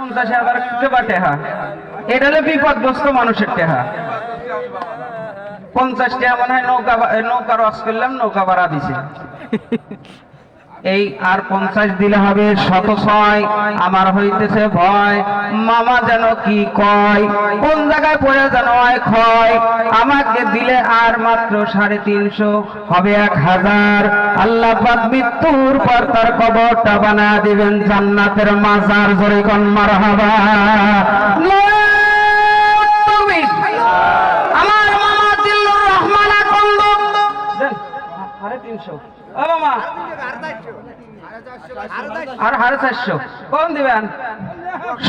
50,000 কেবা টেহা এটা হলো বিপদগ্রস্ত মানুষের টেহা। 50 টাকা মনে হয় নৌকা রস করলাম, নৌকা ভাড়া দিছে। এই আর 50 দিলে হবে 106। আমার হইতেছে ভয়, মামা যেন কি কয়, কোন জায়গায় পড়ে যেন হয় ক্ষয়। আমাকে দিলে আর মাত্র 350 হবে 1000। আল্লাহ পাক মৃত্যুর পর তার কবরটা বানায় দিবেন জান্নাতের মাজার। জোরে কোন মারহাবা। আমার মামা জিল্লুর রহমান আকন্দ দেন 350। ও মামা আর 450 কোন দিবেন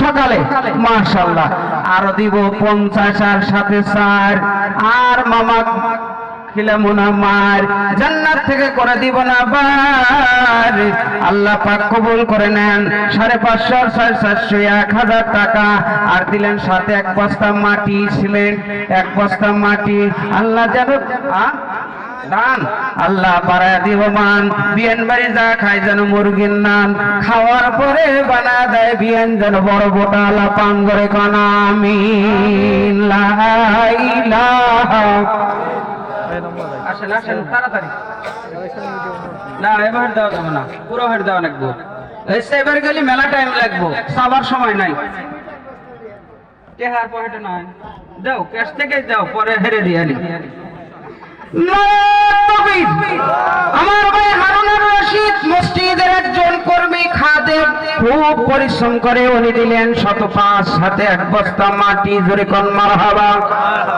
সকালে? মাশাআল্লাহ আরো দিব 50 আর সাথে 4। আর মামা খিলামুনা মার জান্নাত থেকে করে দিব না বার। আল্লাহ পাক কবুল করে নেন। 550 450 1000 টাকা আর দিলেন সাথে 1 বস্তা মাটি সিমেন্ট, 1 বস্তা মাটি। আল্লাহ যেন দান আল্লাহ বাড়ায় দিব মান। বিয়ান বাড়ি যা খাই যেন মুরগির নান, খাওয়ার পরে বানা দেয় বিয়ান যেন বড় বোটালা পান। করে কোন আমিন। লা ইলাহা। আসেন আসেন তাড়াতাড়ি। না এবার দেওয়া যাবে না, পুরো হেড দেওয়া লাগবে। এবার গেলে মেলা টাইম লাগবে, সবার সময় নাই। টেহার পকেটে নাই, দাও ক্যাশ থেকে দাও, পরে হেরে দিয়ালি। আমার ভাই হারুনুর রশিদ মসজিদের একজন কর্মী খাদেম, খুব পরিশ্রম করে উনি দিলেন 105 সাথে 1 বস্তা মাটি। জোরে কোন মারহাবা।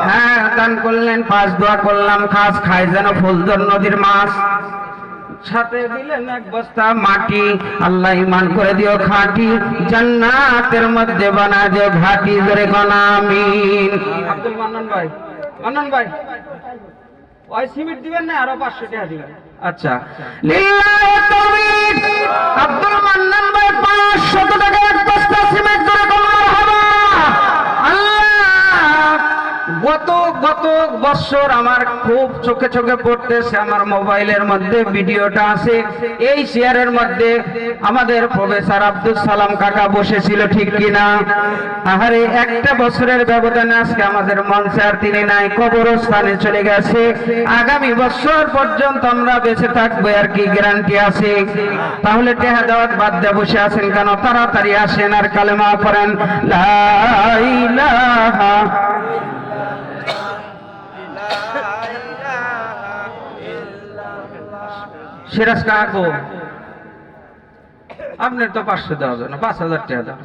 হ্যাঁ দান করলেন, 5 দোয়া করলাম খাস খাই যেন ফুলজর নদীর মাছ। সাথে দিলেন 1 বস্তা মাটি। আল্লাহ ঈমান করে দিও খাঁটি, জান্নাতের মধ্যে বানা দিও ঘাটি। জোরে কোন আমিন। আব্দুল মান্নান ভাই, মান্নান ভাই ওই সিমেন্ট দিবেন না আরো 500 টাকা দিবেন। আচ্ছা লিল্লাহি তাওহীদ। আব্দুল মান্নান ভাই 500 টাকা 1 বস্তা সিমেন্ট। জোরে কোন মারহাবা। আল্লাহ গত বছর আমার খুব চোখে চোখে পড়তেছে, আমার মোবাইলের মধ্যে ভিডিওটা আছে। এই শেয়ারের মধ্যে আমাদের প্রফেসর আব্দুল সালাম কাকা বসেছিল, ঠিক কিনা? আহারে একটা বছরের ব্যবধানে আজকে আমাদের মঞ্চে আর তিনি নাই, কবরস্থানে চলে গেছে। আগামী বছর পর্যন্ত আমরা বেঁচে থাকবো আর কি গ্যারান্টি আছে? তাহলে টেহা দাওয়াত বাদ দিয়ে বসে আছেন কেন? তাড়াতাড়ি আসেন আর কালেমা পড়েন লা ইলাহা। সিরাজ কাকু আপনার তো 500 দেওয়া যাবে না, 5000 টাকা দাও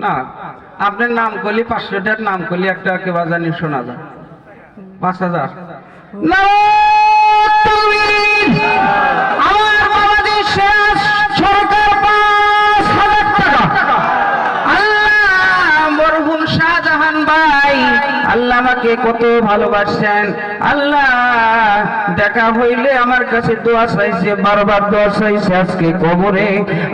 না। আপনার নাম করলি 500 টাকার নাম করলি একটা কেবা জানি শোনা যায় 5000। না আমার বাংলাদেশ সরকার 5000 টাকা। আল্লাহ মরহুম শাহজাহান ভাই আল্লাহ আমাকে কত ভালোবাসেন। আল্লাহ দেখা হইলে আমার কাছে দোয়া চাইছে, বারবার দোয়া চাইছে। আজকে কবরে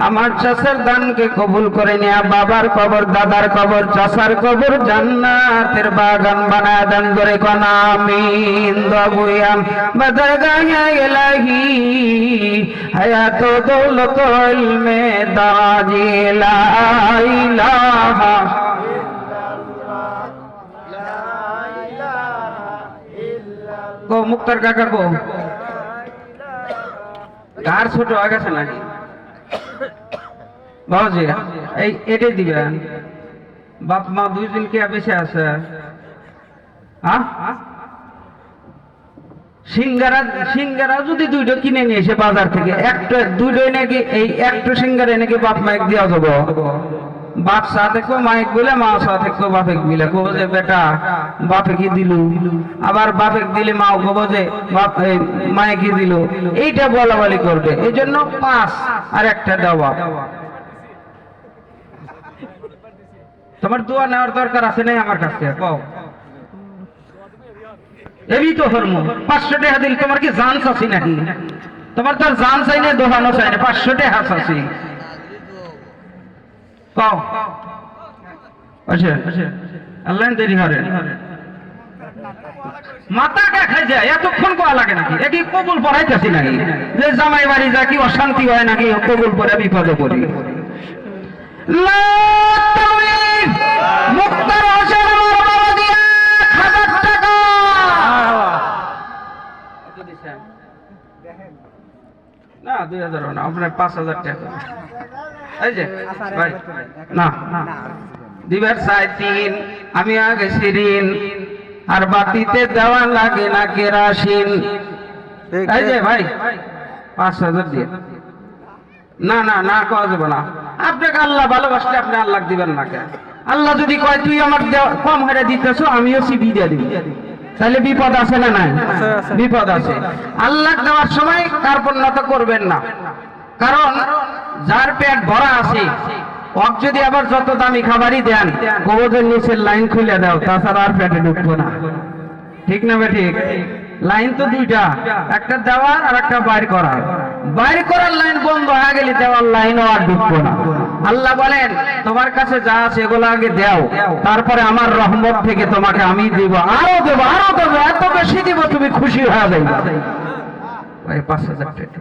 আমার চাচার দানকে কবুল করে নিয়া বাবার কবর, দাদার কবর, চাচার কবর জান্নাতের বাগান বানায় দেন। ধরে কোন আমিন। দবুয়াম বদরগাহে ইলাহি হায়াত দৌলত ইলমে দাজি লা ইলাহা। মুক্তার কাকার গো গার ছোট হয়ে গেছে নাকি বাবাজি? এই এটাই দিবেন। বাপ মা 2 দিন কে বেঁচে আছে? সিঙ্গারা যদি 2টো কিনে নিয়ে এসে বাজার থেকে, একটা 2টোই নাকি এই একটা সিঙ্গারে নাকি বাপ মাইক দেওয়া যাবো। বাপ চা দেখবো মাইক বলে, মা চা দেখবো বাপেক দিলে। কব যে বেটা বাপে কি দিল, আবার বাপেক দিলে মাও কব যে বাপ মায়ে কি দিল। এইটা বলা বলি করবে। এই জন্য 5 আর একটা দেওয়া। তোমার দোয়া নেওয়ার দরকার আছে নাই আমার কাছে? কও এবি তো ধর্ম। 500 টাকা দিল তোমার কি জান চাচ্ছি নাকি? তোমার তো আর জান চাই না, দোহানো চাই না, 500 টাকা চাচ্ছি। কও আচ্ছা আল্লাহ দেরি করে। মাথাটা খাই যায় এতক্ষণ কোয়া লাগে নাকি এ কি কবুল পড়াইতেছি নাকি যে জামাই বাড়ি যা কি অশান্তি হয় নাকি কবুল পড়ে বিপদে পড়ি মুক্তার হোসেন আমার বাবা দিয়া 1000 টাকা না 2000 না আপনার 5000 টাকা এই যে ভাই না দিবার চাই 3 আমি আগে সিরিন আর বাতিতে দেওয়া লাগে না কেরাসিন এই যে ভাই 5000 দিয়ে না না না কওয়া যাবে না আপনাকে আল্লাহ ভালোবাসলে আপনি আল্লাহ দিবেন না কেন আল্লাহ যদি কয় তুই আমার কম হারে দিতেছো আমিও সিবি দিয়ে দিব তাহলে বিপদ আছে না নাই বিপদ আছে আল্লাহ দেওয়ার সময় কার্পণ্যত করবেন না কারণ যার পেট ভরা আছে ওক যদি আবার যত দামি খাবারই দেন গোবরের নিচের লাইন খুলে দাও তাছাড়া আর পেটে ঢুকবো না ঠিক না ঠিক লাইন তো দুইটা একটা দেওয়ার আর একটা বাইর করার বাইর করার লাইন বন্ধ হয়ে গেলে দেওয়ার লাইনও আর ঢুকবো না আল্লাহ বলেন তোমার কাছে যা আছে এগুলো আগে দাও তারপরে আমার রহমত থেকে তোমাকে আমি দিব আরো দেবো এত বেশি দিব তুমি খুশি হয়ে যাবে ভাই 5000 টাকা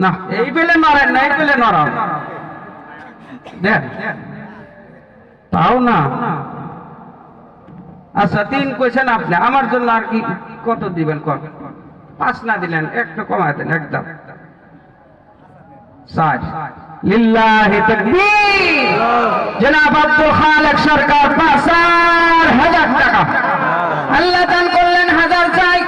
না এই পেলে নড়েন না এই পেলে নড়ান দেন তাও না আচ্ছা 3 কইছেন আপনি আমার জন্য আর কি কত দিবেন কত 5 না দিলেন একটু কমায় দেন একদম 60 লিল্লাহি তাকবীর জনাব আব্দুল খালেক সরকার 5000 টাকা আল্লাহ দান করলেন 1000 চাই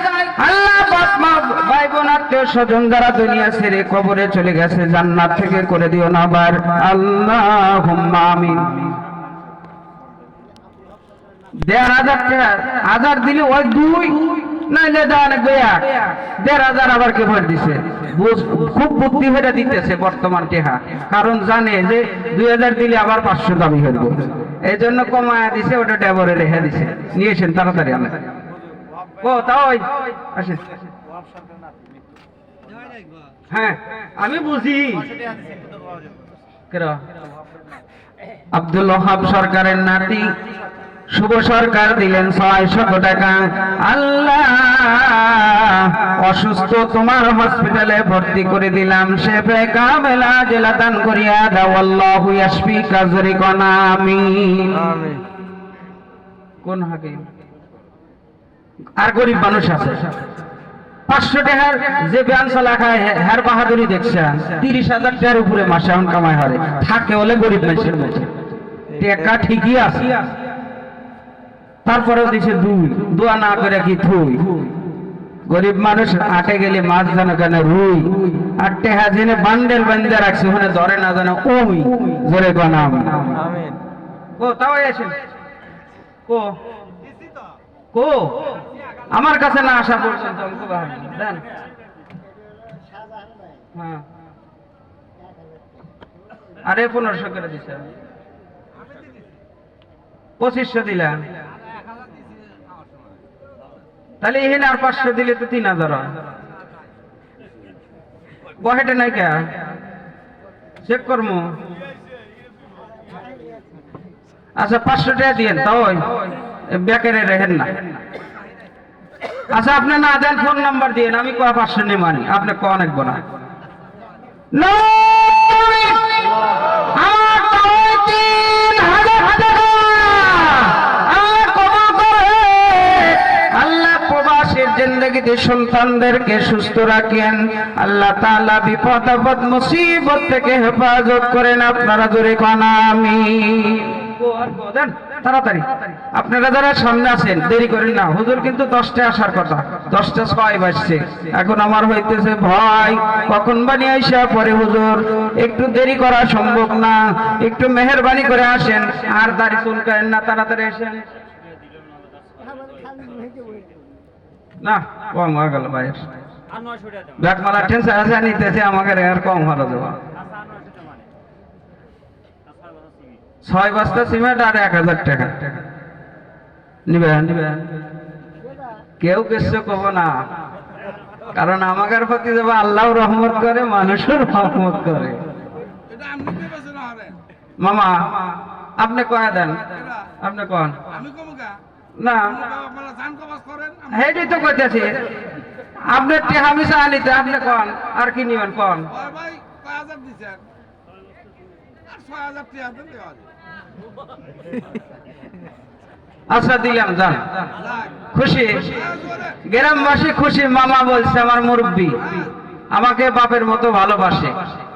আল্লাহ বাপ মা ভাই বোন আত্মীয় স্বজন যারা দুনিয়া ছেড়ে কবরে চলে গেছে জান্নাত থেকে করে দিও না বার আল্লাহুম্মা আমিন 1000 দিলে ওই 2 নাইলে দান গয়া 1500 আবার কে ভর দিছে খুব বুদ্ধি হয়ে দিতেছে বর্তমান টেহা কারণ জানে যে 2000 দিলে আবার 500 দাবি হইব এইজন্য কমায়া দিছে ওটা ডেবরে রেখে দিছে নিয়েছেন তাড়াতাড়ি আমি ও তাই আসেন হ্যাঁ আমি বুঝি আব্দুল ওয়াহাব সরকারের নাতি শুভ সরকার দিলেন 600 টাকা আল্লাহ অসুস্থ তোমার হসপিটালে ভর্তি করে দিলাম শেফে কামেলা জেলা দান করিয়া দাও আল্লাহু ইয়াশফিকা জরিকানা আমিন কোন হাকিম আর গরিব মানুষ আছে 500 টাকার যে ব্যাংসা লাগায় হের বাহাদুরি দেখছেন 30000 টাকার উপরে মাসে এখন কামাই হয় থাকে হলে গরিব মানুষের মধ্যে টাকা ঠিকই আছে তারপরেও দিছে 2 দোয়া না করে কি থুই গরিব মানুষ আটে গেলে মাছ জানো কেন রুই আর টেহা জেনে বান্ডেল বান্ধে রাখছে ওখানে ধরে না জানো ওই জোরে গনাম আমিন ও তাও আসেন কো আমার কাছে না আসা পর্যন্ত অঙ্ক দেন হ্যাঁ আরে 1500 করে দিছে 2500 দিলাম তাহলে এখানে আর 500 দিলে তো 3000 বহেটা নাই কে চেক করবো আচ্ছা 500 টাকা দিয়েন তাও ব্যাকেরে রেখেন না আচ্ছা আপনি না দেন ফোন নাম্বার দিয়েন আমি 500 নিয়ে মানি আপনি কোন একব না জিন্দেগিতে সন্তানদেরকে সুস্থ রাখেন আল্লাহ তাআলা বিপদ আপদ মুসিবত থেকে হেফাজত করেন আপনারা জোরে কোন আমিন দেন তাড়াতাড়ি আপনারা যারা সামনে আছেন দেরি করেন না হুজুর কিন্তু 10টায় আসার কথা 10:06 বাজছে এখন আমার হইতেছে ভয় কখন বানি আইসা পরে হুজুর একটু দেরি করা সম্ভব না একটু মেহেরবানি করে আসেন আর দাড়ি চুলকায়েন না তাড়াতাড়ি আসেন না কম হয়ে গেল ভাই ব্যাগমালা টেনশন আছে নিতেছে আমাকে আর কম ভালো দেওয়া 6 বস্তা সিমেন্ট আর 1000 টাকা নিবেন কেউ কিছু কব না কারণ আমাদের প্রতি যাবে আল্লাহ রহমত করে মানুষের রহমত করে মামা আপনি কয়া দেন আপনি কোন না আপনারা জান কবাস করেন হেডি তো কইতেছি আপনার টেহা মিশা আনিতে আপনি কোন আর কি নিবেন কোন ওই ভাই কয় হাজার দিছেন আর 6000 টাকা দেন দেওয়া যাবে। আচ্ছা দিলাম যান লাগ খুশি জোরে গ্রামবাসী খুশি মামা বলছে আমার মুরব্বী আমাকে বাপের মতো ভালোবাসে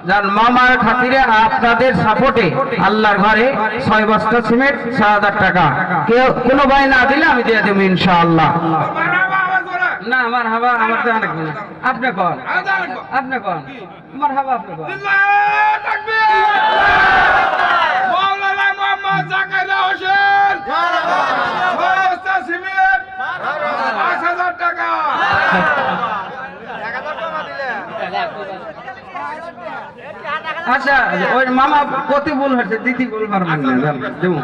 যার মামার খাতিরে আপনাদের সাপোর্টে আল্লাহর ঘরে 6 বস্তা সিমেন্ট 6000 টাকা কেউ কোনো ভাই না দিলে আমি দিয়ে দেবো ইনশাআল্লাহ মারহাবা আওয়াজ জোরে না আমার হাবা আমার তো অনেক না আপনি কোন আওয়াজ আরেকবার আপনি কোন আমার হাবা আপনি কোন আল্লাহু তাকবীর মাওলানা মোহাম্মদ জাকারিয়া হোসেন বস্তা সিমেন্ট 5000 টাকা আচ্ছা ওই মামা কত ভুল হচ্ছে দিদি ভুল পারবেন না জান দেবো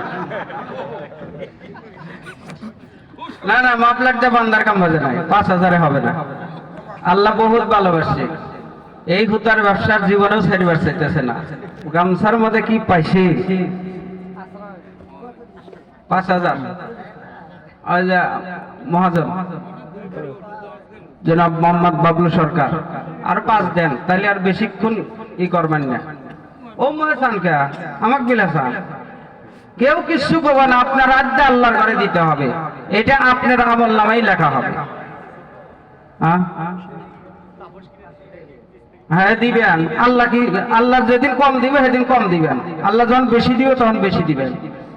না না মাপলাটটা বান্দার কাম বাজে নাই 5000 হবে না আল্লাহ বহুত ভালোবাসে এই হুতার ব্যবসার জীবনেও ছাড়িবার চাইতেছে না গামছার মধ্যে কি পাইছি 5000 ওই যে মহাজন জনাব মোহাম্মদ বাবলু সরকার আর 5 দেন তাহলে আর বেশিক্ষণ ই করবেন না ও মহাসান কে আমাকে বিলাসান কেউ কিছু করবে না আপনার রাজ্যে আল্লাহর ঘরে দিতে হবে এটা আপনার আমল নামাই লেখা হবে হ্যাঁ হ্যাঁ দিবেন আল্লাহ কি আল্লাহ যেদিন কম দিবে সেদিন কম দিবেন আল্লাহ যখন বেশি দিবে তখন বেশি দিবেন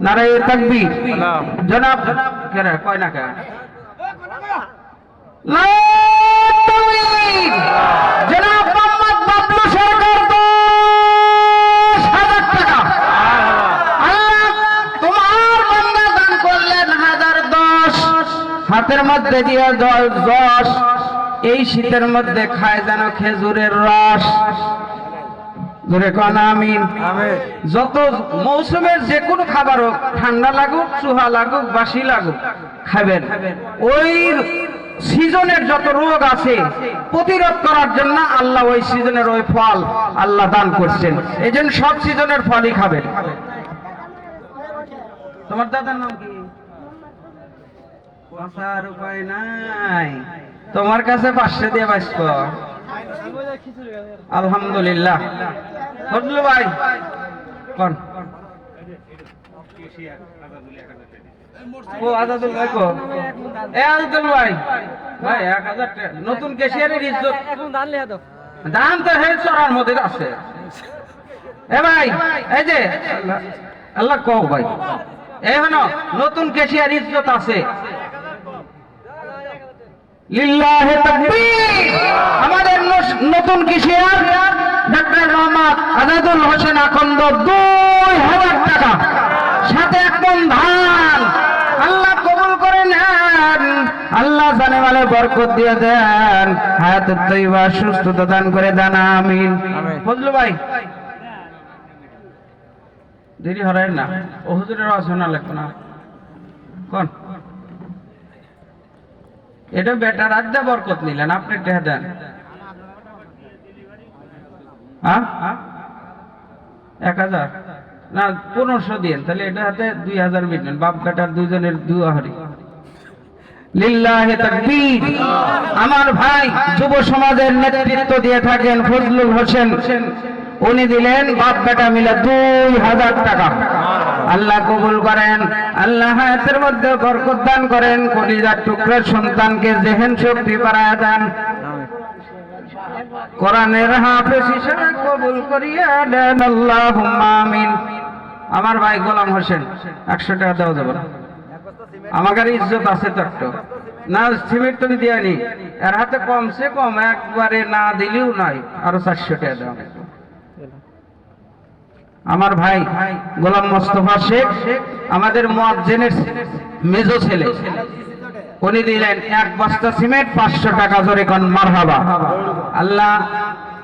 নারায়ে তাকবীর জনাব কেরা কয় না কে জনাব মোহাম্মদ বাবলু সরকার 10,000 টাকা আল্লাহ তোমার বান্দা দান করলেন 1010 হাতের মধ্যে দিয়ে 10 এই শীতের মধ্যে খায় যেন খেজুরের রস জোরে কোন আমিন যত মৌসুমের যে কোনো খাবার হোক ঠান্ডা লাগুক চুহা লাগুক বাসি লাগুক খাবেন ওই সিজনের যত রোগ আছে প্রতিরোধ করার জন্য আল্লাহ ওই সিজনের ওই ফল আল্লাহ দান করছেন এই জন্য সব সিজনের ফলই খাবেন তোমার দাদার নাম কি বাঁচার উপায় নাই তোমার কাছে 500 দিয়ে বাঁচব আলহামদুলিল্লাহ ফজলু ভাই কোন ও আজাদুল ভাই কো এ আজাদুল ভাই ভাই 1000 টাকা নতুন ক্যাশিয়ারের ইজ্জত এখন দান লিখা দাও দাম তো হে চড়ার মধ্যে আছে এ ভাই এই যে আল্লাহ কও ভাই এই হনো নতুন ক্যাশিয়ার ইজ্জত আছে লিল্লাহি তাকবীর আমাদের নতুন ক্যাশিয়ার ডাক্তার মোহাম্মদ আজাদুল হোসেন আকন্দ 2000 টাকা সাথে একদম ধান আল্লাহ কবুল করে নেন আল্লাহ জানে মালে বরকত দিয়ে দেন হায়াতুত তৈবা সুস্থতা দান করে দেন আমিন ফজলু ভাই দেরি হরায় না ও হুজুরের আওয়াজ শোনা লাগবে না কোন এটা বেটা রাজ্যে বরকত নিলেন আপনি টেহা দেন হ্যাঁ 1000 না 1500 দিন তাহলে এটা হাতে 2000 মিলবেন বাপ বেটার দুইজনের দুয়াহারি লিল্লাহি তাকবীর আমার ভাই যুব সমাজের নেতৃত্ব দিয়ে থাকেন ফজলুল হোসেন উনি দিলেন বাপ বেটা মিলে 2000 টাকা আল্লাহ কবুল করেন আল্লাহ হায়াতের মধ্যে বরকত দান করেন কলিজার টুকরার সন্তানকে জেহেন শক্তি বাড়ায় দেন কোরআনের হাফেজ হিসেবে কবুল করিয়া দেন আল্লাহুম্মা আমিন আমার ভাই গোলাম হোসেন 100 টাকা দেওয়া যাবে না আমাদের ইজ্জত আছে তো একটু না সিমেন্ট তুমি দিয়ানি এর হাতে কমসে কম একবারে না দিলেও নাই আরো 400 টাকা দাও আমার ভাই গোলাম মোস্তফা শেখ আমাদের মুয়াজ্জিনের মেজো ছেলে উনি দিলেন 1 বস্তা সিমেন্ট 500 টাকা জোরে কোন মারহাবা আল্লাহ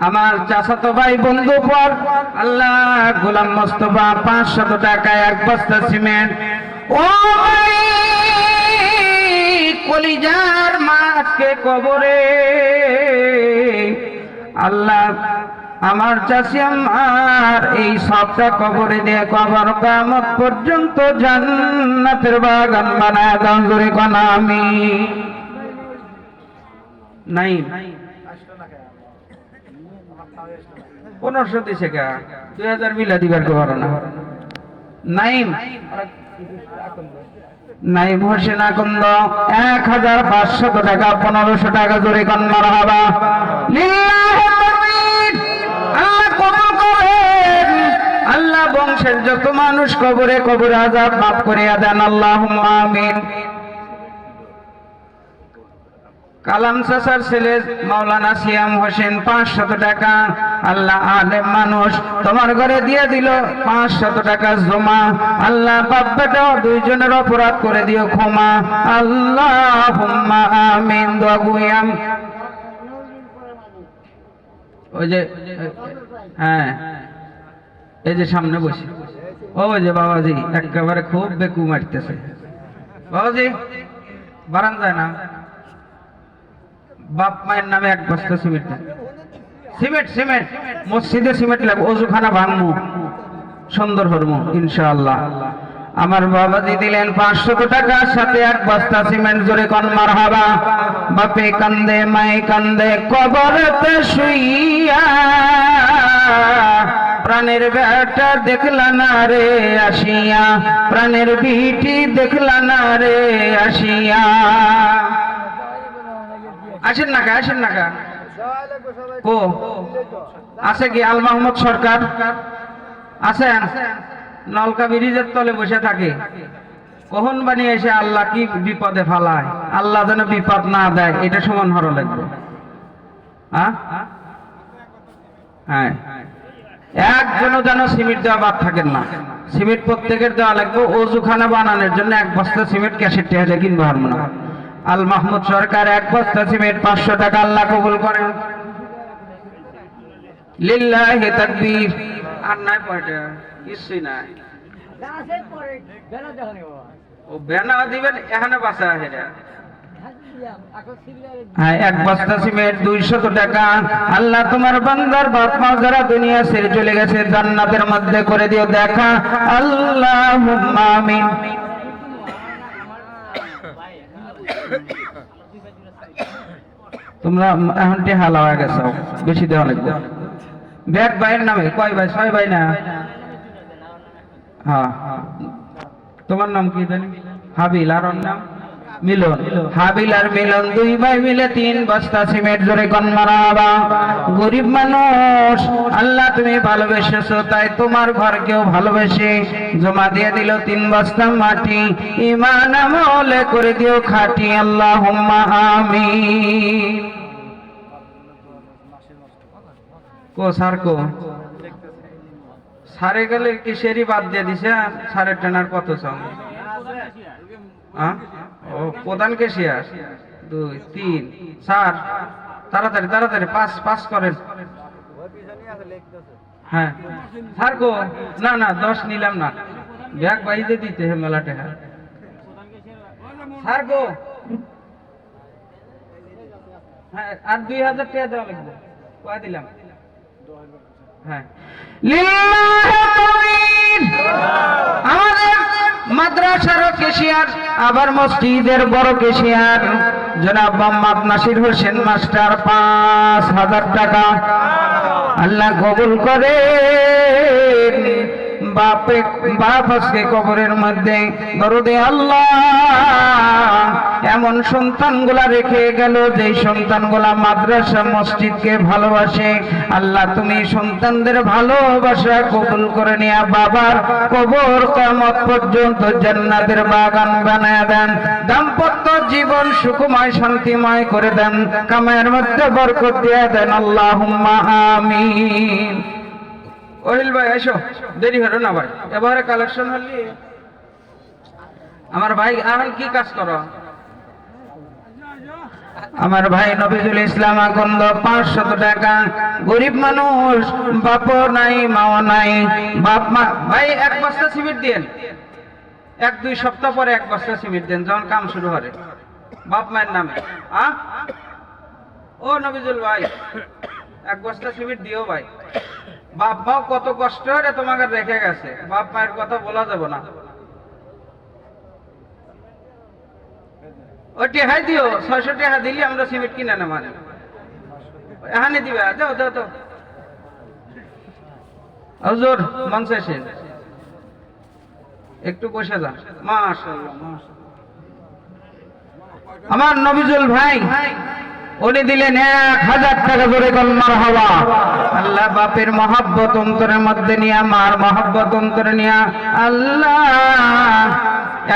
আমার চাচাতো ভাই বন্ধু পর আল্লাহ গোলাম মোস্তফা 500 টাকায় 1 বস্তা সিমেন্ট ও কলিজার মাকে কবরে আল্লাহ আমার চাচি আমার এই সবটা কবরে দিয়ে কবর কিয়ামত পর্যন্ত জান্নাতের বাগান বানায় দাও জোরে কোন আমিন। নাই 1500 দিছে কা 2000 মিলা দিবার কে পারো না। নাইম নাইম হোসেন আকন্দ 1500 টাকা 1500 টাকা জোরে কোন মারহাবা। লিল্লাহি তাকবীর। আল্লাহ কবুল করেন, আল্লাহ বংশের যত মানুষ কবরে কবরে আযাব মাফ করিয়া দেন আল্লাহুম্মা আমিন। কালাম চাচার ছেলে মাওলানা সিয়াম হোসেন 500 টাকা, আল্লাহ আলেম মানুষ তোমার ঘরে দিয়ে দিল 500 টাকা জমা, আল্লাহ বাপ বেটা দুইজনের অপরাধ করে দিও ক্ষমা আল্লাহুম্মা আমিন। দোয়া গুয়াম ওই যে হ্যাঁ এই যে সামনে বসে ওই যে বাবাজি একেবারে খুব বেকু মারতেছে। বাবাজি বারান যায় না, বাপ মায়ের নামে 1 বস্তা সিমেন্ট দেন। সিমেন্ট সিমেন্ট মসজিদে সিমেন্ট লাগবে, ওযুখানা ভাঙমু সুন্দর হরমু ইনশাআল্লাহ। আমার বাবাজি দিলেন 500 টাকা সাথে 1 বস্তা সিমেন্ট জোরে কোন মারহাবা। বাপে কান্দে মায়ে কান্দে কবরেতে শুইয়া, প্রাণের বেটা দেখলা না রে আসিয়া, প্রাণের বিটি দেখলা না রে আসিয়া। আসেন না আসেন না কো আছে কি আল মাহমুদ সরকার আছেন? নলকা ব্রিজের তলে বসে থাকে, কখন বানিয়ে এসে আল্লাহ কি বিপদে ফালায়, আল্লাহ যেন বিপদ না দেয়, এটা সমান হর লাগবে। হ্যাঁ একজনও যেন সিমেন্ট দেওয়া বাদ থাকেন না, সিমেন্ট প্রত্যেকের দেওয়া লাগবে। ওযুখানা বানানোর জন্য 1 বস্তা সিমেন্ট ক্যাশের টেহালে কিনবো হারবো না। আল মাহমুদ সরকার 1 বস্তা সিমেন্ট 500 টাকা আল্লাহ কবুল করেন। লিল্লাহি তাকবীর। আর নাই পয়টা কিছুই নাই, ও বেনা দিবেন এখানে বাসা হেরা। হ্যাঁ 1 বস্তা সিমেন্ট 200 টাকা আল্লাহ তোমার বান্দার বাপ মা যারা দুনিয়া ছেড়ে চলে গেছে জান্নাতের মধ্যে করে দিও দেখা আল্লাহুম্মা আমিন। তোমরা এখন হালা হয়ে গেছো, বেশি দেওয়া লাগবে। ব্যাগ ভাইয়ের নামে কয় ভাই? 6 ভাই না? হ্যাঁ তোমার নাম কি জানি? হাবিল। আর ওর নাম মিলন। হাবিল আর মিলন 2 ভাই মিলে 3 বস্তা সিমেন্ট জোরে কোন মারহাবা। গরিব মানুষ আল্লাহ তুমি ভালোবেসেছো, তাই তোমার ঘরকেও ভালোবেসে জমা দিয়ে দিল 3 বস্তা মাটি, ঈমান আমলে করে দিও খাঁটি আল্লাহুম্মা আমিন। কো স্যার কো সারে গেলে কিসেরই বাদ দিয়ে দিছে, সারে টানার কত সঙ্গ? ও প্রধান কেশিয়ার 2 3 4 তাড়াতাড়ি তাড়াতাড়ি 5 করেন। হ্যাঁ স্যার গো না না 10 নিলাম না, ব্যাগ বাইজে দিতে হে মেলাটে। হ্যাঁ স্যার গো হ্যাঁ আর 2000 টাকা দেওয়া লাগবে, কয় দিলাম? হ্যাঁ লিল্লাহি তাকবীর। আমাদের মাদ্রাসার কেশিয়ার আবার মসজিদের বড় কেশিয়ার জনাব মোহাম্মদ নাসির হোসেন মাস্টার 5000 টাকা আল্লাহ কবুল করে। বাপ আজকে কবরের মধ্যে দরুদে আল্লাহ এমন সন্তানগুলা রেখে গেল যে সন্তানগুলা মাদ্রাসা মসজিদকে ভালোবাসে। আল্লাহ তুমি সন্তানদের ভালোবাসা কবুল করে নিয়া বাবার কবর কিয়ামত পর্যন্ত জান্নাতের বাগান বানায় দেন, দাম্পত্য জীবন সুখময় শান্তিময় করে দেন, কামাইয়ের মধ্যে বরকত দিয়ে দেন আল্লাহুম্মা আমিন। ওহিল ভাই এসো, দেরি হলো না ভাই, এবারে কালেকশন হলি। আমার ভাই এখন কি কাজ করো? আমার ভাই নবীজুল ইসলাম আকন্দ 500 টাকা। গরিব মানুষ, বাপও নাই মাও নাই, বাপ মা ভাই 1 বস্তা সিমেন্ট দেন, 1-2 সপ্তাহ পরে 1 বস্তা সিমেন্ট দেন যখন কাম শুরু হবে বাপ মায়ের নামে। ও নবীজুল ভাই এক বস্তা সিমেন্ট দিও ভাই। বাপ মাও কত কষ্ট করে তোমাকে রেখে গেছে, বাপ মায়ের কথা বলা যাবে না। ওই টেহাই দিও, 600 টাকা দিলে আমরা সিমেন্ট কিনে না মানে এখানে দিবে। দাও দাও দাও হুজুর মঞ্চে এসে একটু বসে যান। মাশাআল্লাহ মাশাআল্লাহ। আমার নবিজুল ভাই উনি দিলেন 1000 টাকা, জোরে কোন মারহাবা। আল্লাহ বাপের মহব্বত অন্তরের মধ্যে নিয়ে, মার মহব্বত অন্তরে নিয়ে আল্লাহ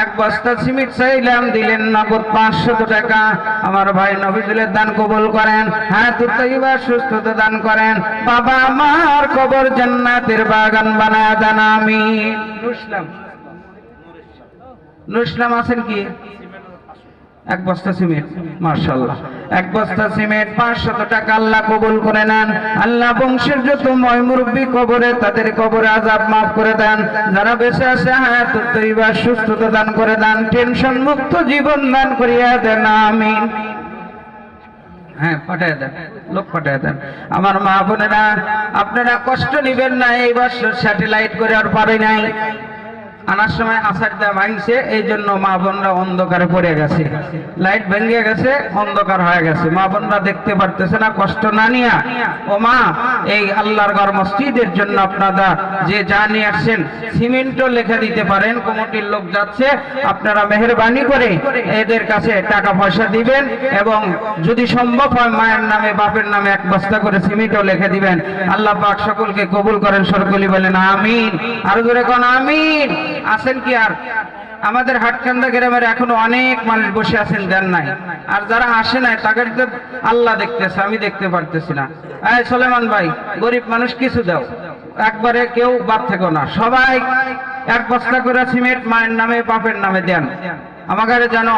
এক বস্তা সিমেন্ট চাইলাম, দিলেন নগদ 500 টাকা। আমার ভাই নবিজুলের দান কবুল করেন, হায়াত তৈবা সুস্থতা দান করেন। বাবা আমার কবর জান্নাতের বাগান বানায় দেন আমিন। নুর ইসলাম আছেন কি? এক বস্তা সিমেন্ট, মাশাআল্লাহ এক বস্তা সিমেন্ট 500 টাকা আল্লাহ কবুল করে নেন। আল্লাহ বংশের যত ময় মুরব্বী কবরে, তাদের কবরে আযাব মাফ করে দেন। যারা বেঁচে আছে হায়াত তৈবা সুস্থতা দান করে দেন, টেনশন মুক্ত জীবন দান করিয়া দেন আমিন। হ্যাঁ পাঠায় দেন, লোক পাঠায় দেন। আমার মা বোনেরা আপনারা কষ্ট নিবেন না, এই বছর স্যাটেলাইট করে আর পারে নাই, আনার সময় আসার দেওয়া ভাঙছে, এই জন্য মা বোনরা অন্ধকারে পড়ে গেছে, লাইট ভেঙে গেছে, অন্ধকার হয়ে গেছে, মা বোনরা দেখতে পারতেছে না। কষ্ট না নিয়া ও মা, এই আল্লাহর ঘর মসজিদের জন্য আপনারা যে যা নিয়ে আসছেন সিমেন্টও লিখে দিতে পারেন, কমিটির লোক যাচ্ছে, আপনারা মেহেরবানি করে এদের কাছে টাকা পয়সা দিবেন এবং যদি সম্ভব হয় মায়ের নামে বাপের নামে এক বস্তা করে সিমেন্টও লিখে দিবেন। আল্লাহ পাক সকলকে কবুল করেন, সকলেই বলেন আমিন। আর জোরে কোন আমিন। আছেন কি? আর আমাদের হাটকান্দা গ্রামের এখনো অনেক মানুষ বসে আছেন, দেন নাই। আর যারা আসে নাই তাদের তো আল্লাহ দেখতেছে, আমি দেখতে পারতেছি না। এই সুলেমান ভাই, গরিব মানুষ কিছু দাও, একবারে কেউ বাদ থেকো না, সবাই এক বস্তা করে সিমেন্ট মায়ের নামে বাপের নামে দেন। আমাকে যেন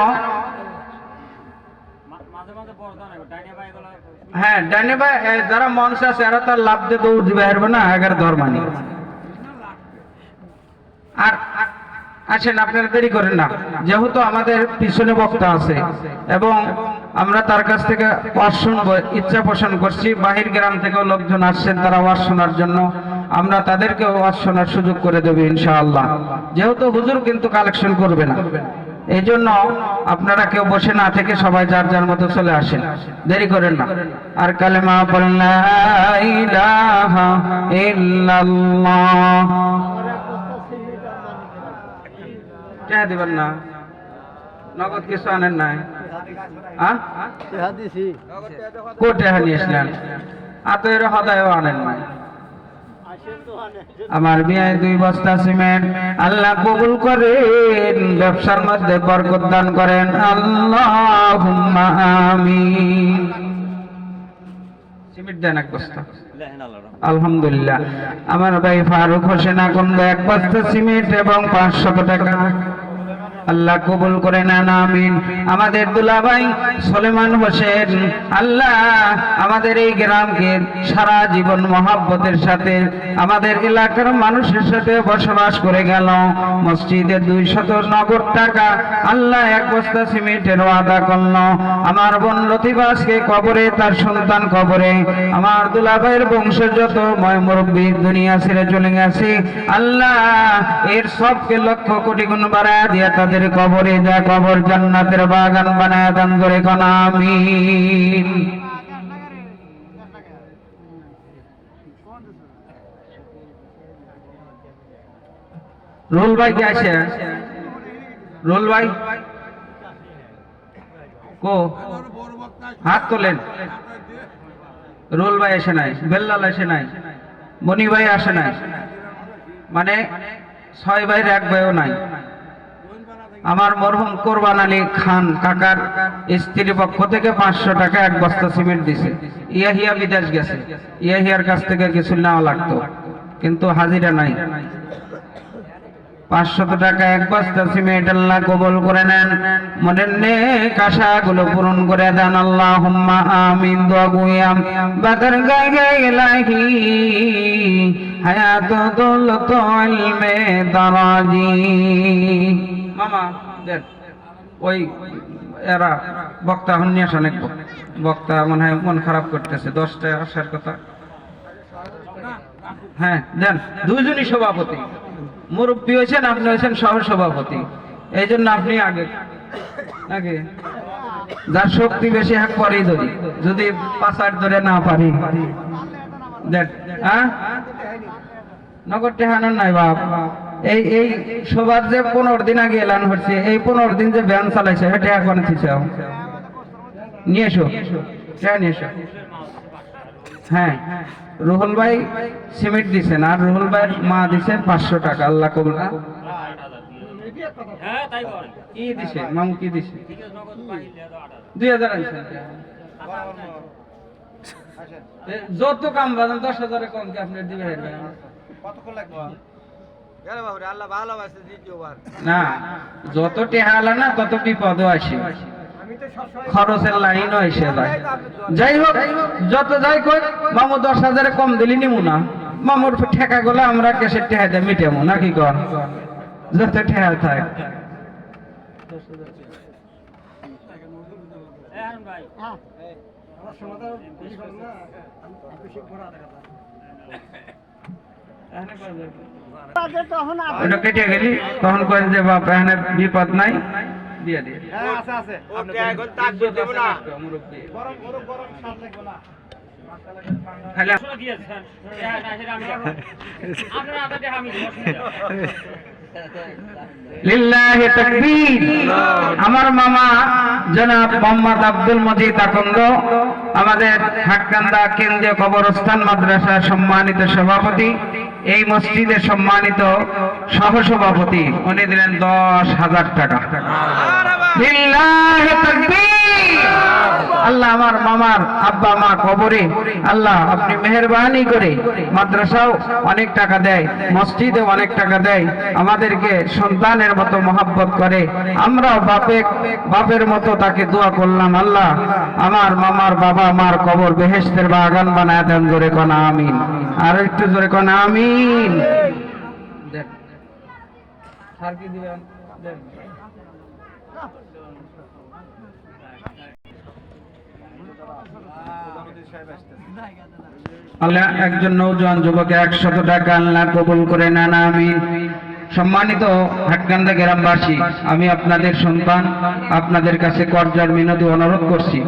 হ্যাঁ ডাইনে ভাই, যারা মঞ্চ আছে এরা তার লাভ দিয়ে দৌড় দিবে, হারবে না 11 ধর্মানি। আর আসেন, আপনারা দেরি করেন না, যেহেতু আমাদের পিছনে বক্তা আছে এবং আমরা তার কাছ থেকে ওয়াজ শুনবো, ইচ্ছা পোষণ করছি। বাহির গ্রাম থেকে লোকজন আসছেন তারা ওয়াজ শোনার জন্য, আমরা তাদেরকে ওয়াজ শোনার সুযোগ করে দেব ইনশাআল্লাহ। যেহেতু হুজুর কিন্তু কালেকশন করবে না, এই জন্য আপনারা কেউ বসে না থেকে সবাই যার যার মতো চলে আসেন, দেরি করেন না। আর কালেমা পড়েন লা ইলাহা ইল্লাল্লাহ। টেহা দিবেন না, নগদ কিছু আনেন নাই? কোটেহা নিয়েছিলেন, আতয়ের হদায়ও আনেন নাই। আমার বিয়ায় 2 বস্তা সিমেন্ট, আল্লাহ কবুল করেন, ব্যবসার মধ্যে বরকত দান করেন, আল্লাহুম্মা আমিন। সিমেন্ট দেন এক বস্তা, আলহামদুলিল্লাহ। আমার ভাই ফারুক হোসেন আকন্দ 1 বস্তা সিমেন্ট এবং 500 টাকা আল্লাহ কবুল করে নেন আমিন। আমাদের দুলাভাই সুলেমান হোসেন, আল্লাহ আমাদের এই গ্রামকে সারা জীবন মহব্বতের সাথে আমাদের এলাকার মানুষের সাথে বসবাস করে গেল। মসজিদে 200 নগদ টাকা আল্লাহ 1 বস্তা সিমেন্টের ওয়াদা করল। আমার বোন লতিফাসকে কবরে, তার সন্তান কবরে, আমার দুলাভাইয়ের বংশের যত ময় মুরব্বী দুনিয়া ছেড়ে চলে গেছে, আল্লাহ এর সবকে লক্ষ কোটি গুণ বাড়ায় দিয়া তাদের কবরে যা কবর জান্নাতের বাগান বানায় দেন, করে কোন আমিন। রুল ভাই কে আছে? রুল ভাই কো, হাত তোলেন। রুল ভাই আসে নাই, বেল্লাল আসে নাই, মনি ভাই আসে নাই, মানে 6 ভাইয়ের 1 ভাইও নাই। আমার মরহুম কোরবান আলী খান কাকার স্ত্রীর পক্ষ থেকে 500 টাকা 1 বস্তা সিমেন্ট দিছে। ইয়াহিয়া বিদেশ গেছে, ইয়াহিয়ার কাছ থেকে কিছু নেওয়া লাগতো, কিন্তু হাজিরা নাই। 500 টাকা 1 বস্তা সিমেন্ট আল্লাহ কবুল করে নেন, মনের নেক আশাগুলো পূরণ করে দেন, আল্লাহুম্মা আমিন। দোয়া গুয়াম বাদর গায়ে ইলাহি হায়াত দৌলত ইলমে দারাজি। মামা দেন, ওই এরা বক্তা এখন নিয়ে আসা অনেক বক্তা মনে হয় মন খারাপ করতেছে, 10টায় আসার কথা। হ্যাঁ দেন, দুইজনই সভাপতি, মুরব্বী হয়েছেন, আপনি হয়েছেন সহ সভাপতি, এই জন্য আপনি আগে আগে যার শক্তি বেশি হাক পরেই ধরি, যদি পাশার ধরে না পারি দেন। হ্যাঁ নগদ টেহানোর নাই বাপ, এই এই সবার যে 15 দিন আগে এলান হচ্ছে, এই 15 দিন যে ভ্যান চালাইছে সেটা এখন নিয়ে এসো, নিয়ে এসো। হ্যাঁ রুহুল ভাই সিমেন্ট দিছেন, আর রুহুল ভাইয়ের মা দিছেন 500 টাকা, আল্লাহ কবুল। কি দিছে মামু, কি দিছে? 2000 আনছেন। যত কাম বাজান 10,000 কম কি আপনি দিবে? না, যত টেহালা না তত বিপদও আসে, খরচের লাইনও এসে যায়। যাই হোক, যত যাই কই মামু 10,000 কম দিলি নিমু না, মামুর ঠেকা গুলো আমরা কেসের টেহা দিয়ে মিটামু নাকি কর, যত ঠেহা থাক। কেটে গেলি তখন কেন যে বাপ এখানে বিপদ নাই, দিয়ে দিয়ে লিল্লাহি তাকবীর। আমার মামা জনাব মোহাম্মদ আব্দুল মজিদ আকন্দ, আমাদের হাটকান্দা কেন্দ্রীয় কবরস্থান মাদ্রাসার সম্মানিত সভাপতি, এই মসজিদের সম্মানিত সহসভাপতি, উনি দিলেন 10,000 টাকা। লিল্লাহি তাকবীর। আল্লাহ আমার মামার আব্বা মা কবরে আল্লাহ আপনি মেহেরবানি করে, মাদ্রাসাও অনেক টাকা দেয়, মসজিদে অনেক টাকা দেয়, আমাদেরকে সন্তানের মতো মহব্বত করে, আমরাও বাপের মতো তাকে দোয়া করলাম, আল্লাহ আমার মামার বাবা মার কবর বেহেশতের বাগান বানায় দেন, জোরে কোন আমিন, আর একটু জোরে কোন আমিন। আল্লাহ একজন নওজোয়ান যুবকের 100 টাকা আল্লাহ কবুল করে নেন, আমিন। সম্মানিত হাটকান্দা গ্রামবাসী, আমি আপনাদের সন্তান আপনাদের কাছে করজোড়ে মিনতি অনুরোধ করছি,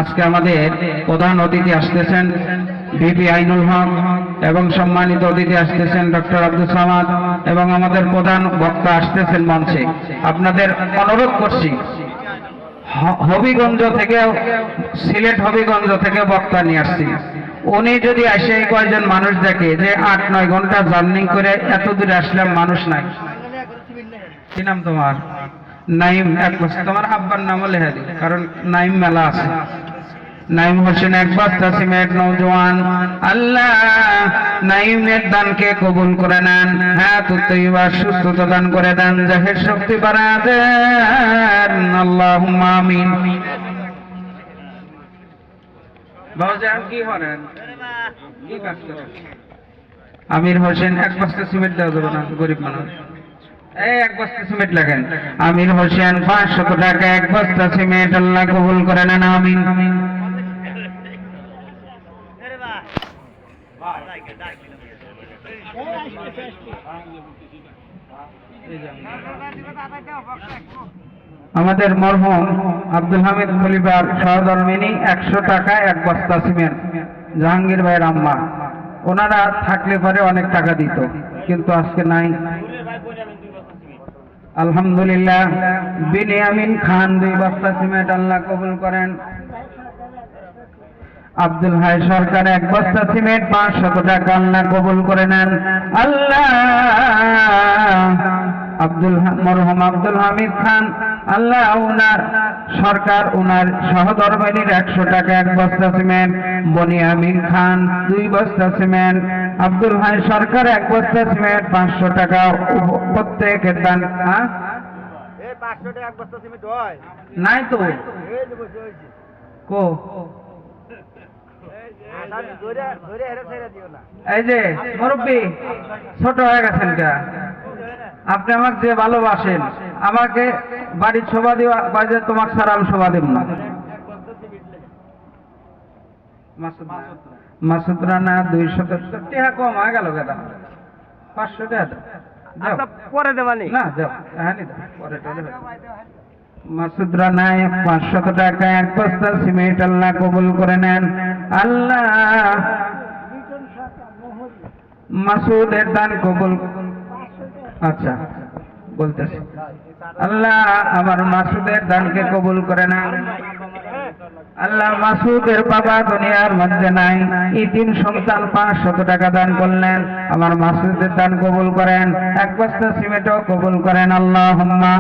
আজকে আমাদের প্রধান অতিথি আসতেছেন ভিপি আইনুল হক, এবং সম্মানিত অতিথি আসতেছেন ডক্টর আব্দুল সামাদ, এবং আমাদের প্রধান বক্তা আসতেছেন মঞ্চে। আপনাদের অনুরোধ করছি, হবিগঞ্জ থেকে, সিলেট হবিগঞ্জ থেকে বক্তা নিয়ে আসছি, উনি যদি আসে কয়জন মানুষ দেখে যে 8-9 ঘন্টা জার্নি করে এত দূরে আসলাম, মানুষ নাই। কি নাম তোমার? নাইম। এক বছর তোমার আব্বার নামও লেখা দিই, কারণ নাইম মেলা আছে। নাইম হোসেন এক বস্তা সিমেন্ট নওজোয়ান, আল্লাহ নাইমের দানকে কবুল করে নেন, হ্যাঁ তৈবা সুস্থতা দান করে দেন, জাহের শক্তি বাড়া দেন, আল্লাহুম্মা আমিন। বাবুজান কি করেন, কি কাজ করেন? আমির হোসেন এক বস্তা সিমেন্ট দেওয়া যাবে না, গরিব মানুষ, এই এক বস্তা সিমেন্ট লাগেন। আমির হোসেন 500 টাকা এক বস্তা সিমেন্ট, আল্লাহ কবুল করে নেন, আমিন। আমাদের মরহুম আব্দুল হামিদ খলিফার সহধর্মিনী 100 টাকা এক বস্তা সিমেন্ট, জাহাঙ্গীর ভাইয়ের আম্মা, ওনারা থাকলে পরে অনেক টাকা দিত, কিন্তু আজকে নাই। আলহামদুলিল্লাহ। বিনিয়ামিন খান 2 বস্তা সিমেন্ট, আল্লাহ কবুল করেন। আব্দুল হাই সরকার 1 বস্তা সিমেন্ট, 500 টাকা, আল্লাহ কবুল করে নেন, আল্লাহ। মরহুম আব্দুল হামিদ খান, আল্লাহ উনার সরকার, উনার সহধর্মিনীর 100 টাকা 1 বস্তা সিমেন্ট, বনিয়ামিন খান 2 বস্তা সিমেন্ট, আব্দুল হাই সরকার 1 বস্তা সিমেন্ট, 500 টাকা প্রত্যেকের দান। এই 500 টাকা 1 বস্তা সিমেন্ট হয় নাই তো, কো এই যে মুরব্বী ছোট হয়ে গেছেন কে? আপনি আমাকে যে ভালোবাসেন, আমাকে বাড়ির শোভা দিবা বাজে তোমাকে সারাম শোভা দেব না মাসুদ রানা 200 টাকা কম হয়ে গেল কেটা 500 টাকা দাও। আচ্ছা পরে দেবানি না যাও হ্যাঁ নি দাও, পরে টাকা দেবে। মাসুদ রানায় 500 টাকা এক বস্তা সিমেন্ট আল্লাহ কবুল করে নেন আল্লাহ মাসুদের দান কবুল আচ্ছা বলতেছি আল্লাহ আমার মাসুদের দানকে কবুল করে নেন আল্লাহ মাসুদের বাবা দুনিয়ার মধ্যে নাই ইতিম সন্তান 500 টাকা দান করলেন আমার মাসুদের দান কবুল করেন এক বস্তা সিমেন্টও কবুল করেন আল্লাহুম্মা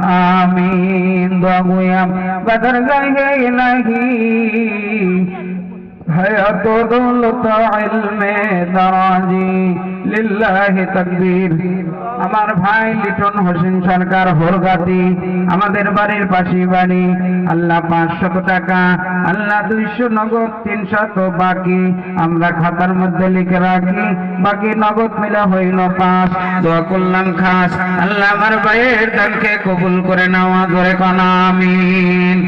আমিন দোয়া গুয়াম বাদর গায়ে ইলাহি হায়াত দৌলত ইলমে দারাজি লিল্লাহি তাকবীর আমার ভাই লিটন হোসেন সরকার হোরগাতি আমাদের বাড়ির পাশে বাড়ি আল্লাহ 500 টাকা আল্লাহ 200 নগদ 300 বাকি আমরা খাতার মধ্যে লিখে রাখি বাকি নগদ মিলা হইল 5 দোয়া করলাম খাস আল্লাহ আমার ভাইয়ের দানকে কবুল করে নাও ধরে কোন আমিন।